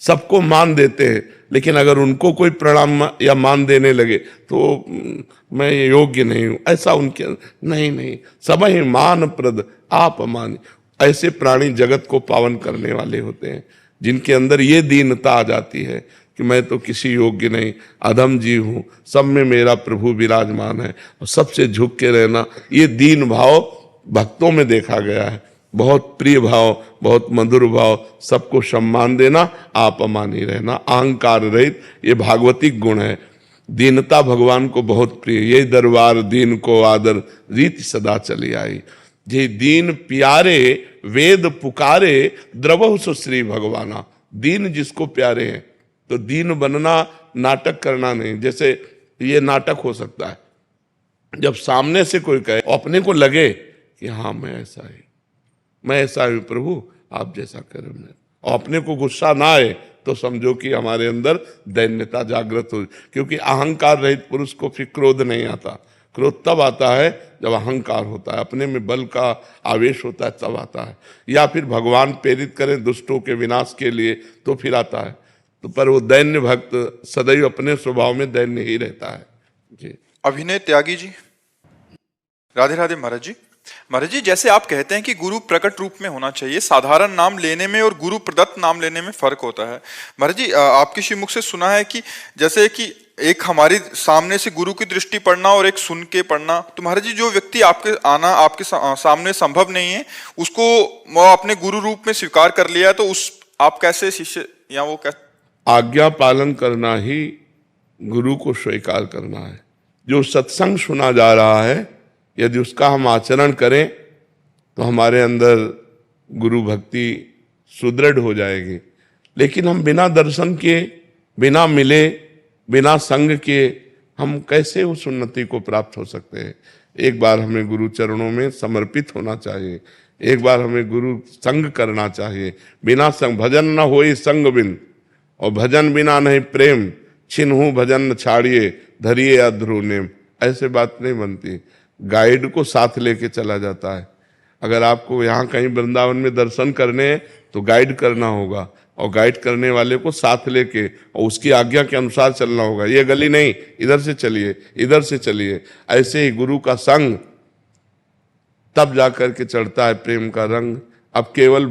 सबको मान देते हैं, लेकिन अगर उनको कोई प्रणाम या मान देने लगे तो मैं योग्य नहीं हूं, ऐसा उनके नहीं। सबहि मान प्रद आप अमानी। ऐसे प्राणी जगत को पावन करने वाले होते हैं, जिनके अंदर ये दीनता आ जाती है कि मैं तो किसी योग्य नहीं, अधम जीव हूं, सब में मेरा प्रभु विराजमान है। और सबसे झुक के रहना, ये दीन भाव भक्तों में देखा गया है। बहुत प्रिय भाव, बहुत मधुर भाव, सबको सम्मान देना, आप अमानी रहना, अहंकार रहित, ये भागवतिक गुण है। दीनता भगवान को बहुत प्रिय। ये दरबार दीन को आदर रीति सदा चली आई। जे दीन प्यारे वेद पुकारे द्रवहु सो श्री भगवाना। दीन जिसको प्यारे हैं, तो दीन बनना नाटक करना नहीं। जैसे ये नाटक हो सकता है जब सामने से कोई कहे, अपने को लगे कि हाँ मैं ऐसा हूं प्रभु, आप जैसा करें मैं, और अपने को गुस्सा ना आए तो समझो कि हमारे अंदर दैन्यता जागृत हो, क्योंकि अहंकार रहित पुरुष को फिर क्रोध नहीं आता। क्रोध तब आता है जब अहंकार होता है, अपने में बल का आवेश होता है तब आता है, या फिर भगवान प्रेरित करें दुष्टों के विनाश के लिए तो फिर आता है। तो पर वो दैन्य भक्त सदैव अपने स्वभाव में दैन्य ही रहता है जी। अभिनय त्यागी जी। राधे राधे महाराज जी। महाराज जी, जैसे आप कहते हैं कि गुरु प्रकट रूप में होना चाहिए, साधारण नाम लेने में और गुरु प्रदत्त नाम लेने में फर्क होता है। महाराज जी, आपके श्रीमुख से सुना है कि जैसे कि एक हमारी सामने से गुरु की दृष्टि पढ़ना और एक सुन के पढ़ना, तो महाराज जी जो व्यक्ति आपके आना आपके सामने संभव नहीं है, उसको वो अपने गुरु रूप में स्वीकार कर लिया, तो उस आप कैसे शिष्य या वो कैसे? आज्ञा पालन करना ही गुरु को स्वीकार करना है। जो सत्संग सुना जा रहा है यदि उसका हम आचरण करें तो हमारे अंदर गुरु भक्ति सुदृढ़ हो जाएगी। लेकिन हम बिना दर्शन के, बिना मिले, बिना संग के हम कैसे उस उन्नति को प्राप्त हो सकते हैं? एक बार हमें गुरु चरणों में समर्पित होना चाहिए, एक बार हमें गुरु संग करना चाहिए। बिना संग भजन न होई संग बिन, और भजन बिना नहीं प्रेम, छिन्हू भजन न छाड़िए धरिए अध्रु नेम। ऐसे बात नहीं बनती। गाइड को साथ लेके चला जाता है। अगर आपको यहाँ कहीं वृंदावन में दर्शन करने हैं तो गाइड करना होगा, और गाइड करने वाले को साथ लेके और उसकी आज्ञा के अनुसार चलना होगा। ये गली नहीं, इधर से चलिए, इधर से चलिए। ऐसे ही गुरु का संग तब जाकर के चढ़ता है प्रेम का रंग। अब केवल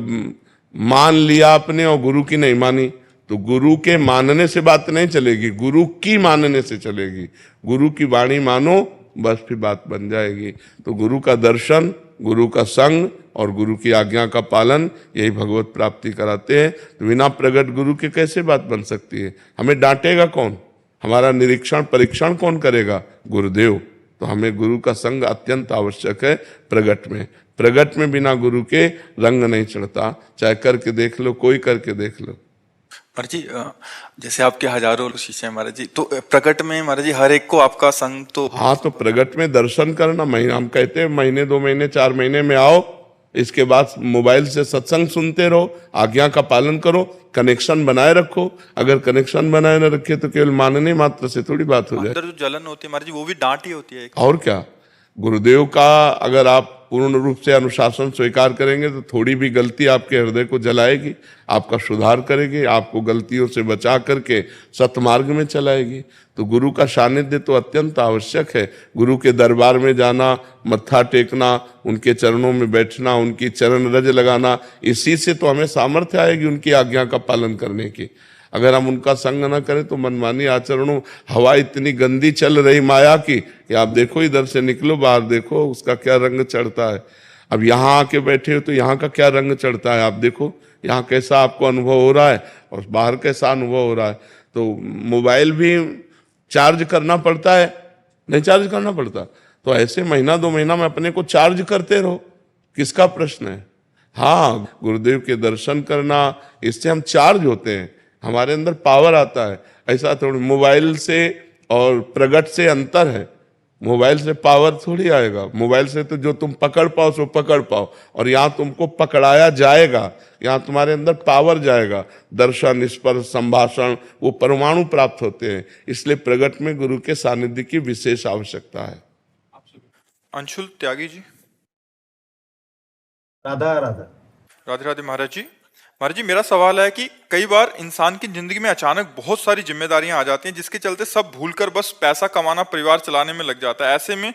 मान लिया आपने और गुरु की नहीं मानी, तो गुरु के मानने से बात नहीं चलेगी, गुरु की मानने से चलेगी। गुरु की वाणी मानो, बस फिर बात बन जाएगी। तो गुरु का दर्शन, गुरु का संग और गुरु की आज्ञा का पालन, यही भगवत प्राप्ति कराते हैं। तो बिना प्रगट गुरु के कैसे बात बन सकती है? हमें डांटेगा कौन? हमारा निरीक्षण परीक्षण कौन करेगा? गुरुदेव। तो हमें गुरु का संग अत्यंत आवश्यक है प्रगट में। प्रगट में बिना गुरु के रंग नहीं चढ़ता। चाहे करके देख लो, कोई करके देख लो। महाराज जी, जैसे आपके हजारों शिष्य हैं महाराज जी, तो प्रकट में महाराज जी हर एक को आपका संग तो? हाँ, तो प्रगट में दर्शन करना, महीना हम कहते हैं महीने 2 महीने 4 महीने में आओ, इसके बाद मोबाइल से सत्संग सुनते रहो, आज्ञा का पालन करो, कनेक्शन बनाए रखो। अगर कनेक्शन बनाए न रखे तो केवल मानने मात्र से थोड़ी बात हो जाए। अंदर जो जलन होती है महाराज जी, वो भी डांट ही होती है। और क्या, गुरुदेव का अगर आप पूर्ण रूप से अनुशासन स्वीकार करेंगे तो थोड़ी भी गलती आपके हृदय को जलाएगी, आपका सुधार करेगी, आपको गलतियों से बचा करके सतमार्ग में चलाएगी। तो गुरु का सानिध्य तो अत्यंत आवश्यक है। गुरु के दरबार में जाना, मत्था टेकना, उनके चरणों में बैठना, उनकी चरण रज लगाना, इसी से तो हमें सामर्थ्य आएगी उनकी आज्ञा का पालन करने की। अगर हम उनका संग न करें तो मनमानी आचरणों, हवा इतनी गंदी चल रही माया की कि आप देखो, इधर से निकलो बाहर देखो उसका क्या रंग चढ़ता है। अब यहाँ आके बैठे हो तो यहाँ का क्या रंग चढ़ता है आप देखो, यहाँ कैसा आपको अनुभव हो रहा है और बाहर कैसा अनुभव हो रहा है। तो मोबाइल भी चार्ज करना पड़ता है, नहीं चार्ज करना पड़ता? तो ऐसे महीना 2 महीना में अपने को चार्ज करते रहो, किसका प्रश्न है? हाँ, गुरुदेव के दर्शन करना, इससे हम चार्ज होते हैं, हमारे अंदर पावर आता है। ऐसा थोड़ी मोबाइल से और प्रगट से अंतर है। मोबाइल से पावर थोड़ी आएगा, मोबाइल से तो जो तुम पकड़ पाओ सो पकड़ पाओ, और यहाँ तुमको पकड़ाया जाएगा, यहाँ तुम्हारे अंदर पावर जाएगा। दर्शन, स्पर्श, संभाषण, वो परमाणु प्राप्त होते हैं। इसलिए प्रगट में गुरु के सानिध्य की विशेष आवश्यकता है। अंशुल त्यागी जी। राधा राधा। राधे राधे महाराज जी। महाराज जी, मेरा सवाल है कि कई बार इंसान की जिंदगी में अचानक बहुत सारी जिम्मेदारियां आ जाती हैं, जिसके चलते सब भूलकर बस पैसा कमाना, परिवार चलाने में लग जाता है। ऐसे में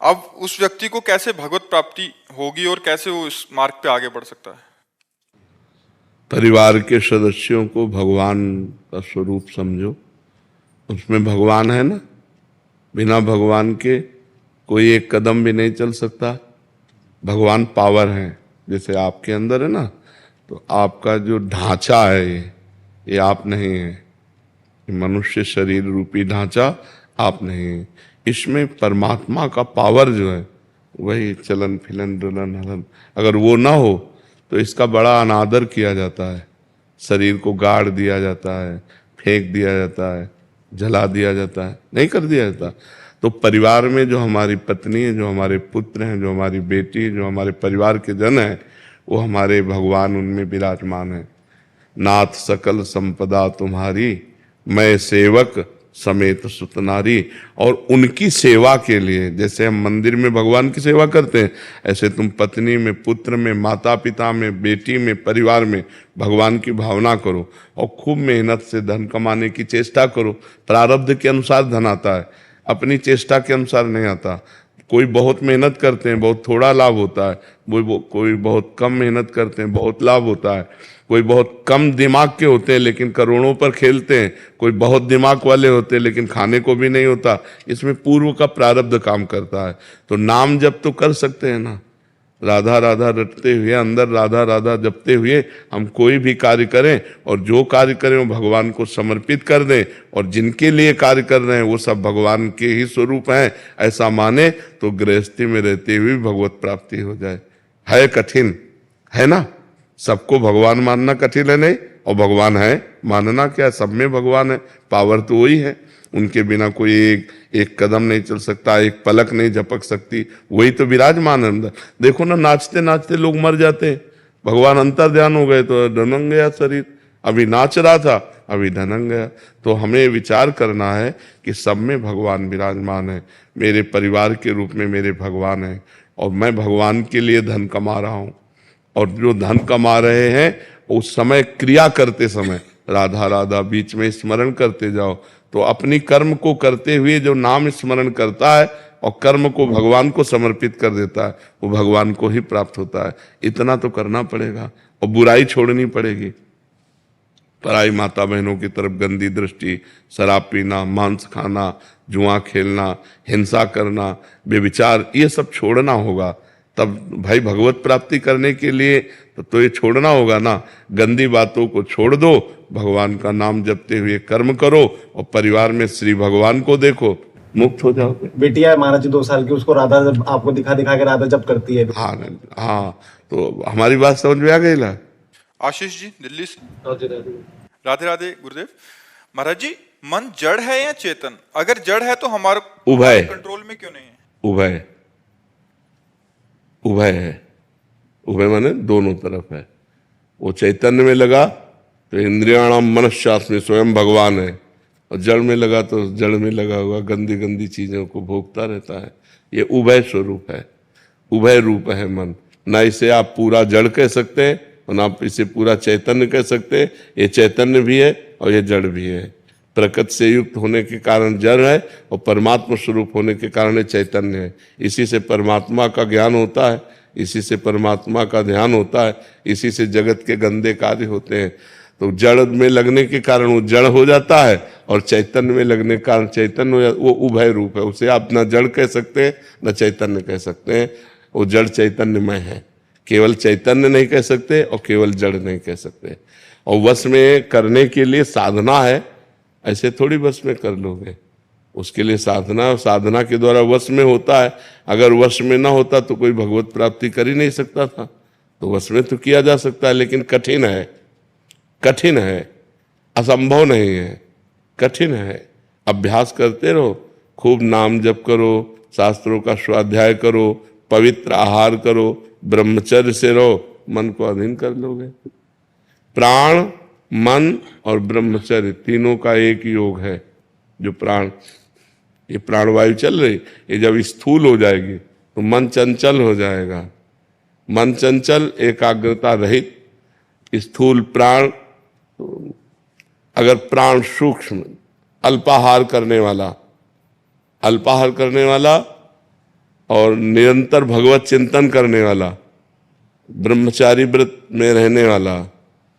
अब उस व्यक्ति को कैसे भगवत प्राप्ति होगी और कैसे वो इस मार्ग पे आगे बढ़ सकता है? परिवार के सदस्यों को भगवान का स्वरूप समझो, उसमें भगवान है ना। बिना भगवान के कोई एक कदम भी नहीं चल सकता। भगवान पावर है, जैसे आपके अंदर है ना, तो आपका जो ढांचा है ये आप नहीं है। मनुष्य शरीर रूपी ढांचा आप नहीं है। इसमें परमात्मा का पावर जो है, वही चलन फिलन डुलन हलन, अगर वो ना हो तो इसका बड़ा अनादर किया जाता है। शरीर को गाड़ दिया जाता है, फेंक दिया जाता है, जला दिया जाता है, नहीं कर दिया जाता। तो परिवार में जो हमारी पत्नी है, जो हमारे पुत्र हैं, जो हमारी बेटी है, जो हमारे परिवार के जन हैं, वो हमारे भगवान उनमें विराजमान है। नाथ सकल संपदा तुम्हारी, मैं सेवक समेत सुतनारी। और उनकी सेवा के लिए, जैसे हम मंदिर में भगवान की सेवा करते हैं, ऐसे तुम पत्नी में, पुत्र में, माता पिता में, बेटी में, परिवार में भगवान की भावना करो और खूब मेहनत से धन कमाने की चेष्टा करो। प्रारब्ध के अनुसार धन आता है, अपनी चेष्टा के अनुसार नहीं आता। कोई बहुत मेहनत करते हैं, बहुत थोड़ा लाभ होता है। कोई बहुत कम मेहनत करते हैं, बहुत लाभ होता है। कोई बहुत कम दिमाग के होते हैं लेकिन करोड़ों पर खेलते हैं। कोई बहुत दिमाग वाले होते हैं लेकिन खाने को भी नहीं होता। इसमें पूर्व का प्रारब्ध काम करता है। तो नाम जप तो कर सकते हैं ना, राधा राधा रटते हुए, अंदर राधा राधा जपते हुए हम कोई भी कार्य करें, और जो कार्य करें वो भगवान को समर्पित कर दें, और जिनके लिए कार्य कर रहे हैं वो सब भगवान के ही स्वरूप हैं, ऐसा माने तो गृहस्थी में रहते हुए भगवत प्राप्ति हो जाए। है कठिन, है ना, सबको भगवान मानना कठिन है नहीं, और भगवान है मानना क्या, सब में भगवान है, पावर तो वही है। उनके बिना कोई एक कदम नहीं चल सकता, एक पलक नहीं झपक सकती, वही तो विराजमान है अंदर। देखो ना, नाचते नाचते लोग मर जाते हैं, भगवान अंतर ध्यान हो गए तो ढनंग गया शरीर। अभी नाच रहा था, अभी ढनंग गया। तो हमें विचार करना है कि सब में भगवान विराजमान है। मेरे परिवार के रूप में मेरे भगवान है, और मैं भगवान के लिए धन कमा रहा हूँ। और जो धन कमा रहे हैं उस समय क्रिया करते समय राधा राधा बीच में स्मरण करते जाओ, तो अपनी कर्म को करते हुए जो नाम स्मरण करता है और कर्म को भगवान को समर्पित कर देता है, वो भगवान को ही प्राप्त होता है। इतना तो करना पड़ेगा, और बुराई छोड़नी पड़ेगी। पराई माता बहनों की तरफ गंदी दृष्टि, शराब पीना, मांस खाना, जुआ खेलना, हिंसा करना, बेविचार, ये सब छोड़ना होगा। तब भाई भगवत प्राप्ति करने के लिए तो ये छोड़ना होगा ना। गंदी बातों को छोड़ दो, भगवान का नाम जपते हुए कर्म करो, और परिवार में श्री भगवान को देखो, मुक्त हो जाओगे। बेटिया है महाराज जी 2 साल की, उसको राधा जब आपको दिखा दिखा के राधा जब करती है। हाँ, तो हमारी बात समझ में आ गई ना। आशीष जी दिल्ली से, राधे राधे गुरुदेव। महाराज जी, मन जड़ है या चेतन? अगर जड़ है तो हमारे उभय कंट्रोल में क्यों नहीं है? उभय उभय है। उभय माने दोनों तरफ है। वो चैतन्य में लगा तो इंद्रियाणाम मनश्शास्त्र स्वयं भगवान है, और जड़ में लगा तो जड़ में लगा हुआ गंदी गंदी चीजों को भोगता रहता है। ये उभय स्वरूप है, उभय रूप है मन। ना इसे आप पूरा जड़ कह सकते हैं और ना आप इसे पूरा चैतन्य कह सकते हैं। ये चैतन्य भी है और ये जड़ भी है। प्रकृति से युक्त होने के कारण जड़ है, और परमात्मा स्वरूप होने के कारण ये चैतन्य है। इसी से परमात्मा का ज्ञान होता है, इसी से परमात्मा का ध्यान होता है, इसी से जगत के गंदे कार्य होते हैं। तो जड़ में लगने के कारण वो जड़ हो जाता है, और चैतन्य में लगने के कारण चैतन्य हो जाता है। वो उभय रूप है, उसे आप न जड़ कह सकते हैं न चैतन्य कह सकते हैं। वो जड़ चैतन्यमय है, केवल चैतन्य नहीं कह सकते और केवल जड़ नहीं कह सकते। और वश में करने के लिए साधना है, ऐसे थोड़ी वश में कर लोगे। उसके लिए साधना, साधना के द्वारा वश में होता है। अगर वश में ना होता तो कोई भगवत प्राप्ति कर ही नहीं सकता था। तो वश में तो किया जा सकता है, लेकिन कठिन है, कठिन है, असंभव नहीं है, कठिन है। अभ्यास करते रहो, खूब नाम जप करो, शास्त्रों का स्वाध्याय करो, पवित्र आहार करो, ब्रह्मचर्य से रहो, मन को अधीन कर लोगे। प्राण, मन और ब्रह्मचर्य तीनों का एक योग है। जो प्राण, ये प्राणवायु चल रही, ये जब स्थूल हो जाएगी तो मन चंचल हो जाएगा। मन चंचल, एकाग्रता रहित, स्थूल प्राण। अगर प्राण सूक्ष्म, अल्पाहार करने वाला, अल्पाहार करने वाला और निरंतर भगवत चिंतन करने वाला, ब्रह्मचारी व्रत में रहने वाला,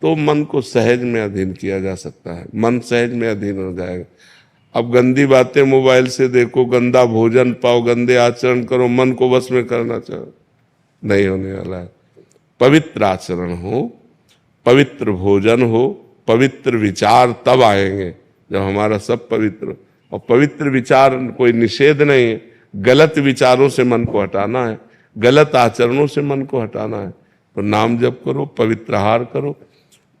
तो मन को सहज में अधीन किया जा सकता है। मन सहज में अधीन हो जाएगा। अब गंदी बातें मोबाइल से देखो, गंदा भोजन पाओ, गंदे आचरण करो, मन को वश में करना चाहो, नहीं होने वाला है। पवित्र आचरण हो, पवित्र भोजन हो, पवित्र विचार तब आएंगे जब हमारा सब पवित्र। और पवित्र विचार कोई निषेध नहीं है, गलत विचारों से मन को हटाना है, गलत आचरणों से मन को हटाना है। तो नाम जप करो, पवित्र आहार करो,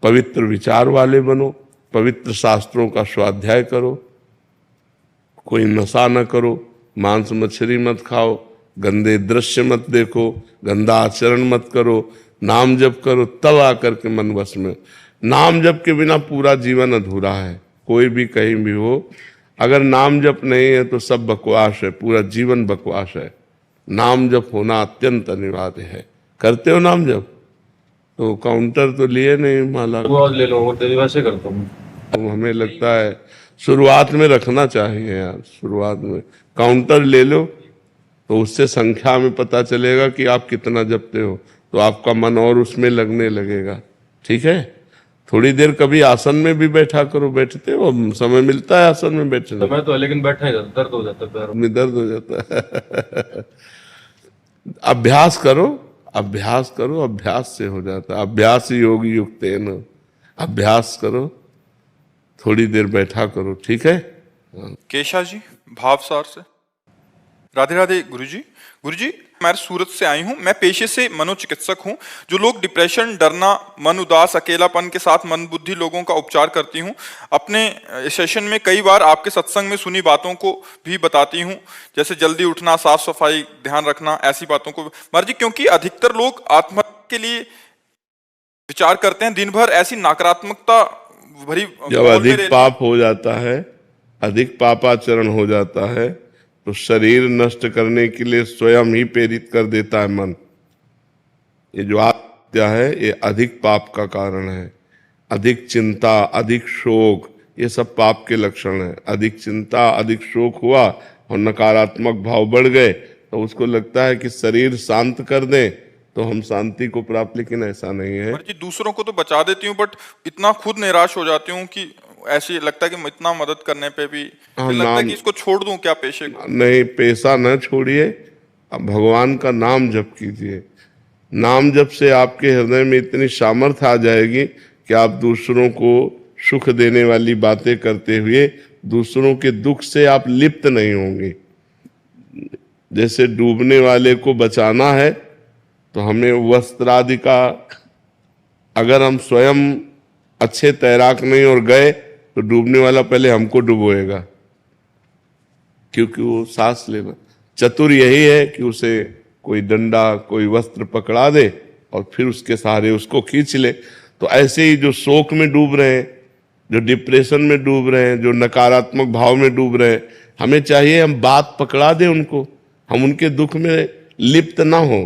पवित्र विचार वाले बनो, पवित्र शास्त्रों का स्वाध्याय करो, कोई नशा न करो, मांस मछली मत खाओ, गंदे दृश्य मत देखो, गंदा आचरण मत करो, नाम जप करो तब आकर के मन वश में। नाम जप के बिना पूरा जीवन अधूरा है, कोई भी कहीं भी हो, अगर नाम जप नहीं है तो सब बकवास है, पूरा जीवन बकवास है। नाम जप होना अत्यंत अनिवार्य है। करते हो नाम जप? तो काउंटर तो लिए नहीं माला, ले लो, वैसे करता हूँ। तो हमें लगता है शुरुआत में रखना चाहिए यार, शुरुआत में काउंटर ले लो, तो उससे संख्या में पता चलेगा कि आप कितना जपते हो, तो आपका मन और उसमें लगने लगेगा। ठीक है, थोड़ी देर कभी आसन में भी बैठा करो, बैठते हो, समय मिलता है आसन में बैठने, समय तो है लेकिन बैठा ही जाता, दर्द हो जाता है पैरों में, दर्द हो जाता है। अभ्यास करो, अभ्यास करो, अभ्यास से हो जाता है। अभ्यास योग युक्तेन, अभ्यास करो, थोड़ी देर बैठा करो। ठीक है। केशा जी भावसार से। राधे राधे गुरुजी। गुरुजी मैं सूरत से आई हूँ, मैं पेशे से मनोचिकित्सक हूँ। जो लोग डिप्रेशन, डरना, मन उदास, अकेलापन के साथ मन बुद्धि लोगों का उपचार करती हूँ। अपने सेशन में कई बार आपके सत्संग में सुनी बातों को भी बताती हूँ, जैसे जल्दी उठना, साफ सफाई, ध्यान रखना, ऐसी बातों को। महाराज जी क्योंकि अधिकतर लोग आत्महत्या के लिए विचार करते हैं, दिन भर ऐसी नकारात्मकता भरी, जब अधिक पाप हो जाता है, अधिक पापाचरण हो जाता है, तो शरीर नष्ट करने के लिए स्वयं ही प्रेरित कर देता है मन। ये जो आत्महत्या है ये अधिक पाप का कारण है। अधिक चिंता, अधिक शोक, ये सब पाप के लक्षण है। अधिक चिंता, अधिक शोक हुआ और नकारात्मक भाव बढ़ गए तो उसको लगता है कि शरीर शांत कर दें तो हम शांति को प्राप्त, लेकिन ऐसा नहीं है। जी दूसरों को तो बचा देती हूँ, बट इतना खुद निराश हो जाती हूँ कि ऐसी लगता है कि इतना मदद करने पे भी लगता है कि इसको छोड़ दूं क्या पेशे को। नहीं, पेशा न छोड़िए, अब भगवान का नाम जप कीजिए। नाम जप से आपके हृदय में इतनी सामर्थ्य आ जाएगी कि आप दूसरों को सुख देने वाली बातें करते हुए दूसरों के दुख से आप लिप्त नहीं होंगे। जैसे डूबने वाले को बचाना है तो हमें वस्त्रादि का, अगर हम स्वयं अच्छे तैराक नहीं और गए तो डूबने वाला पहले हमको डुबोएगा, क्योंकि वो सांस लेना। चतुर यही है कि उसे कोई डंडा, कोई वस्त्र पकड़ा दे और फिर उसके सहारे उसको खींच ले। तो ऐसे ही जो शोक में डूब रहे हैं, जो डिप्रेशन में डूब रहे हैं, जो नकारात्मक भाव में डूब रहे हैं, हमें चाहिए हम बात पकड़ा दें उनको, हम उनके दुख में लिप्त ना हो,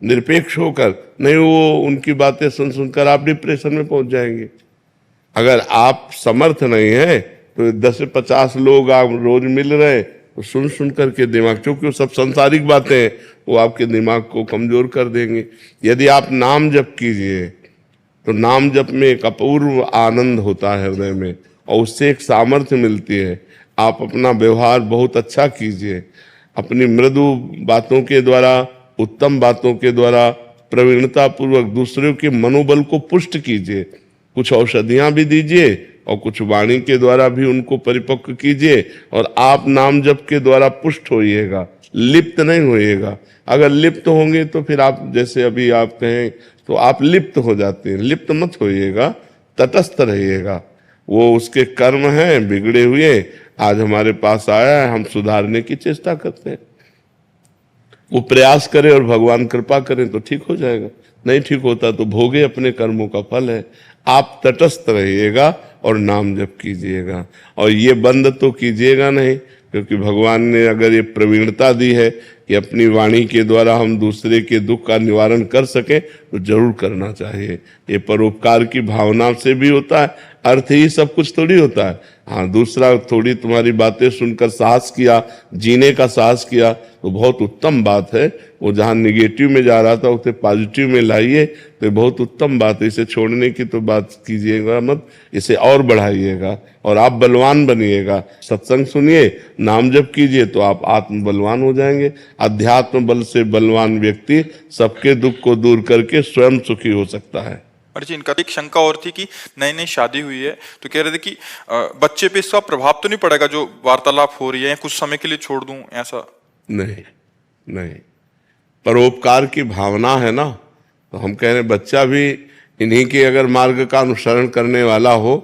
निरपेक्ष होकर। नहीं, वो उनकी बातें सुन सुनकर आप डिप्रेशन में पहुंच जाएंगे। अगर आप समर्थ नहीं है तो 10 से 50 लोग आप रोज मिल रहे तो सुन सुन करके दिमाग, क्योंकि वो सब सांसारिक बातें हैं, वो आपके दिमाग को कमजोर कर देंगे। यदि आप नाम जप कीजिए तो नाम जप में एक अपूर्व आनंद होता है हृदय में, और उससे एक सामर्थ्य मिलती है। आप अपना व्यवहार बहुत अच्छा कीजिए, अपनी मृदु बातों के द्वारा, उत्तम बातों के द्वारा प्रवीणता पूर्वक दूसरों के मनोबल को पुष्ट कीजिए। कुछ औषधियां भी दीजिए और कुछ वाणी के द्वारा भी उनको परिपक्व कीजिए, और आप नाम जप के द्वारा पुष्ट होइएगा, लिप्त नहीं होइएगा। अगर लिप्त होंगे तो फिर आप, जैसे अभी आप कहें तो आप लिप्त हो जाते हैं। लिप्त मत होइएगा, तटस्थ रहिएगा। वो उसके कर्म हैं बिगड़े हुए, आज हमारे पास आया है, हम सुधारने की चेष्टा करते हैं। वो प्रयास करे और भगवान कृपा करें तो ठीक हो जाएगा, नहीं ठीक होता तो भोगे अपने कर्मों का फल है। आप तटस्थ रहिएगा और नाम जप कीजिएगा, और ये बंद तो कीजिएगा नहीं, क्योंकि भगवान ने अगर ये प्रवीणता दी है कि अपनी वाणी के द्वारा हम दूसरे के दुख का निवारण कर सकें तो जरूर करना चाहिए। ये परोपकार की भावना से भी होता है, अर्थ ही सब कुछ थोड़ी होता है। हाँ, दूसरा थोड़ी तुम्हारी बातें सुनकर साहस किया, जीने का साहस किया तो बहुत उत्तम बात है। वो जहाँ निगेटिव में जा रहा था उसे पॉजिटिव में लाइए तो बहुत उत्तम बात है। इसे छोड़ने की तो बात कीजिएगा मत, इसे और बढ़ाइएगा और आप बलवान बनिएगा। सत्संग सुनिए, नाम जप कीजिए तो आप आत्म बलवान हो जाएंगे। अध्यात्म बल से बलवान व्यक्ति सबके दुख को दूर करके स्वयं सुखी हो सकता है। और जी इनका एक शंका और थी कि नई नई शादी हुई है तो कह रहे थे कि बच्चे पे इसका प्रभाव तो नहीं पड़ेगा जो वार्तालाप हो रही है, या कुछ समय के लिए छोड़ दूं ऐसा? नहीं नहीं, परोपकार की भावना है ना, तो हम कह रहे हैं बच्चा भी इन्हीं के अगर मार्ग का अनुसरण करने वाला हो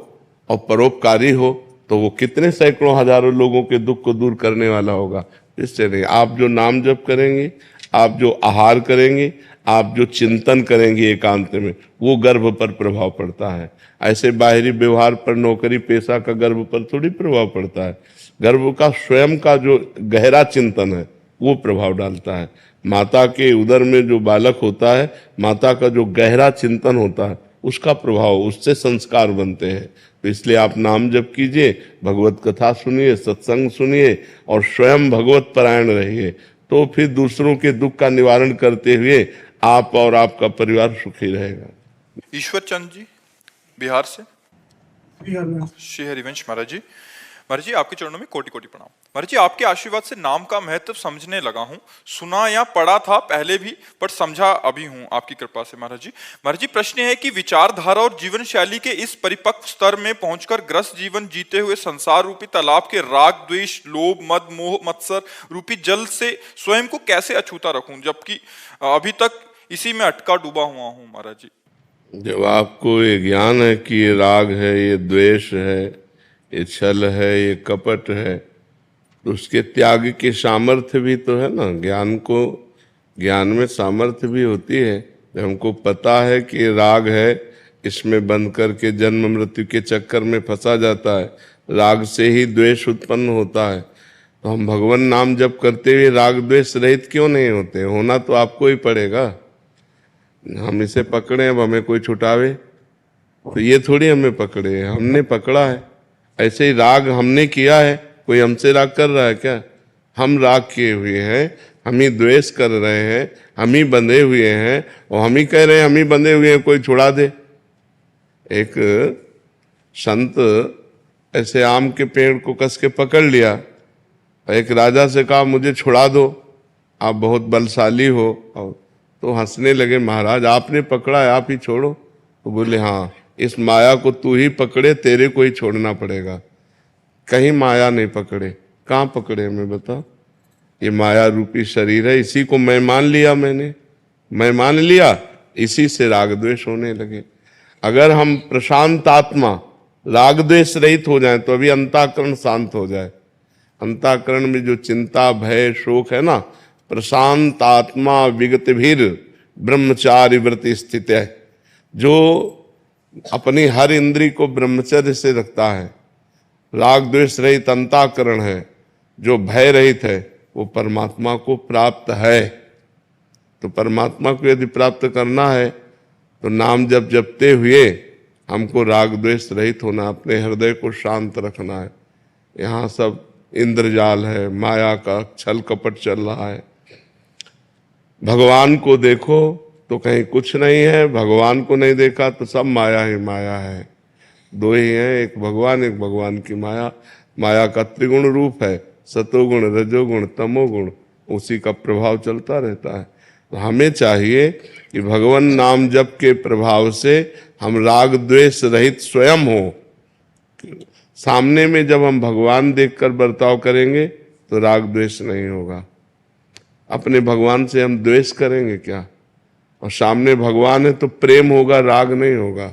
और परोपकारी हो तो वो कितने सैकड़ों हजारों लोगों के दुख को दूर करने वाला होगा। इससे नहीं, आप जो नाम जप करेंगे, आप जो आहार करेंगे, आप जो चिंतन करेंगे एकांत में, वो गर्भ पर प्रभाव पड़ता है। ऐसे बाहरी व्यवहार पर, नौकरी पेशा का गर्भ पर थोड़ी प्रभाव पड़ता है। गर्भ का स्वयं का जो गहरा चिंतन है वो प्रभाव डालता है। माता के उदर में जो बालक होता है, माता का जो गहरा चिंतन होता है उसका प्रभाव, उससे संस्कार बनते हैं। तो इसलिए आप नाम जप कीजिए, भगवत कथा सुनिए, सत्संग सुनिए और स्वयं भगवत परायण रहिए, तो फिर दूसरों के दुख का निवारण करते हुए आप और आपका परिवार सुखी रहेगा। ईश्वर चंद जी बिहार से। बिहार में। श्री हरिवंश महाराज जी, महाराज जी आपके चरणों में कोटि कोटि प्रणाम। महाराज जी आपके आशीर्वाद से नाम का महत्व समझने लगा हूँ। सुना या पढ़ा था पहले भी, पर समझा अभी हूँ आपकी कृपा से। महाराज जी प्रश्न है कि विचारधारा और जीवन शैली के इस परिपक्व स्तर में पहुंचकर ग्रस्त जीवन जीते हुए संसार रूपी तालाब के राग द्वेष लोभ मद मोह मत्सर रूपी जल से स्वयं को कैसे अछूता रखूं, जबकि अभी तक इसी में अटका डूबा हुआ हूँ। महाराज जी जब आपको ये ज्ञान है कि ये राग है, ये द्वेष है, ये छल है, ये कपट है, तो उसके त्याग की सामर्थ्य भी तो है ना। ज्ञान में सामर्थ्य भी होती है। जब हमको पता है कि राग है, इसमें बंद करके जन्म मृत्यु के चक्कर में फंसा जाता है, राग से ही द्वेष उत्पन्न होता है, तो हम भगवान नाम जप करते हुए राग द्वेष रहित क्यों नहीं होते? होना तो आपको ही पड़ेगा। हम इसे पकड़े, अब हमें कोई छुटावे? तो ये थोड़ी हमें पकड़े, हमने पकड़ा है। ऐसे ही राग हमने किया है, कोई हमसे राग कर रहा है क्या? हम राग किए हुए हैं, हम ही द्वेष कर रहे हैं, हम ही बंधे हुए हैं और हम ही कह रहे हैं हम ही बंधे हुए हैं, कोई छुड़ा दे। एक संत ऐसे आम के पेड़ को कस के पकड़ लिया, एक राजा से कहा मुझे छुड़ा दो, आप बहुत बलशाली हो। तो हंसने लगे, महाराज आपने पकड़ा है, आप ही छोड़ो। तो बोले हाँ, इस माया को तू ही पकड़े, तेरे को ही छोड़ना पड़ेगा। कहीं माया नहीं पकड़े, कहाँ पकड़े हमें बता? ये माया रूपी शरीर है, इसी को मैं मान लिया, इसी से राग द्वेष होने लगे। अगर हम प्रशांत आत्मा राग द्वेष रहित हो जाए तो अभी अंतःकरण शांत हो जाए। अंतःकरण में जो चिंता भय शोक है ना, प्रशांत आत्मा विगत भीर ब्रह्मचारी व्रति स्थित है। जो अपनी हर इंद्री को ब्रह्मचर्य से रखता है, राग द्वेष रहित अंतःकरण है, जो भय रहित है, वो परमात्मा को प्राप्त है। तो परमात्मा को यदि प्राप्त करना है तो नाम जपते हुए हमको राग द्वेष रहित होना, अपने हृदय को शांत रखना है। यहाँ सब इंद्रजाल है, माया का छल कपट चल रहा है। भगवान को देखो तो कहीं कुछ नहीं है, भगवान को नहीं देखा तो सब माया ही माया है। दो ही हैं, एक भगवान की माया। माया का त्रिगुण रूप है, सतोगुण रजोगुण तमोगुण, उसी का प्रभाव चलता रहता है। तो हमें चाहिए कि भगवान नाम जप के प्रभाव से हम राग द्वेष रहित स्वयं हो। सामने में जब हम भगवान देखकर बर्ताव करेंगे तो राग द्वेष नहीं होगा। अपने भगवान से हम द्वेष करेंगे क्या? और सामने भगवान है तो प्रेम होगा, राग नहीं होगा।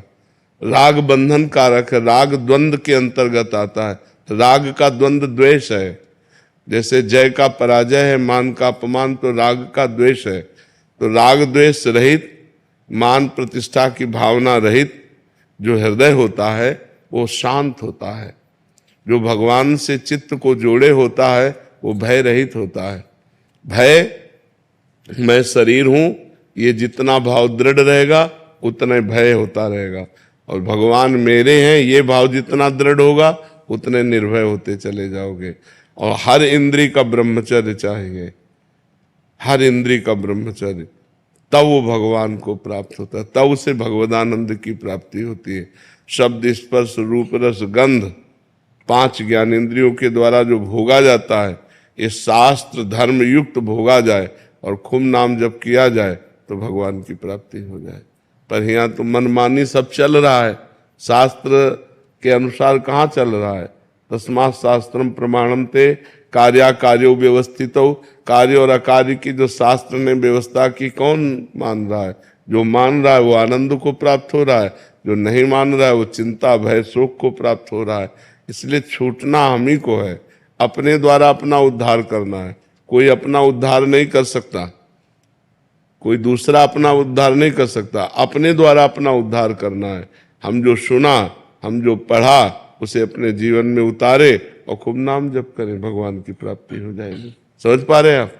राग बंधन कारक है, राग द्वंद्व के अंतर्गत आता है। राग का द्वंद्व द्वेष है। जैसे जय का पराजय है, मान का अपमान, तो राग का द्वेष है। तो राग द्वेष रहित, मान प्रतिष्ठा की भावना रहित जो हृदय होता है वो शांत होता है। जो भगवान से चित्त को जोड़े होता है वो भय रहित होता है। भय, मैं शरीर हूं, ये जितना भाव दृढ़ रहेगा उतना भय होता रहेगा। और भगवान मेरे हैं, ये भाव जितना दृढ़ होगा उतने निर्भय होते चले जाओगे। और हर इंद्री का ब्रह्मचर्य चाहिए, हर इंद्री का ब्रह्मचर्य, तब वो भगवान को प्राप्त होता है, तब उसे भगवदानंद की प्राप्ति होती है। शब्द स्पर्श रूप रस गंध, 5 ज्ञानेंद्रियों के द्वारा जो भोगा जाता है, ये शास्त्र धर्म युक्त भोगा जाए और खूब नाम जप किया जाए तो भगवान की प्राप्ति हो जाए। पर यहाँ तो मनमानी सब चल रहा है, शास्त्र के अनुसार कहाँ चल रहा है? तस्मात् शास्त्रम प्रमाणम ते कार्याकार्यो व्यवस्थितो। कार्य और अकार्य की जो शास्त्र ने व्यवस्था की, कौन मान रहा है? जो मान रहा है वो आनंद को प्राप्त हो रहा है, जो नहीं मान रहा है वो चिंता भय शोक को प्राप्त हो रहा है। इसलिए छूटना हम ही को है, अपने द्वारा अपना उद्धार करना है। कोई अपना उद्धार नहीं कर सकता। कोई दूसरा अपना उद्धार नहीं कर सकता, अपने द्वारा अपना उद्धार करना है। हम जो सुना, हम जो पढ़ा, उसे अपने जीवन में उतारे और खूब नाम जप करें, भगवान की प्राप्ति हो जाएगी। समझ पा रहे हैं आप?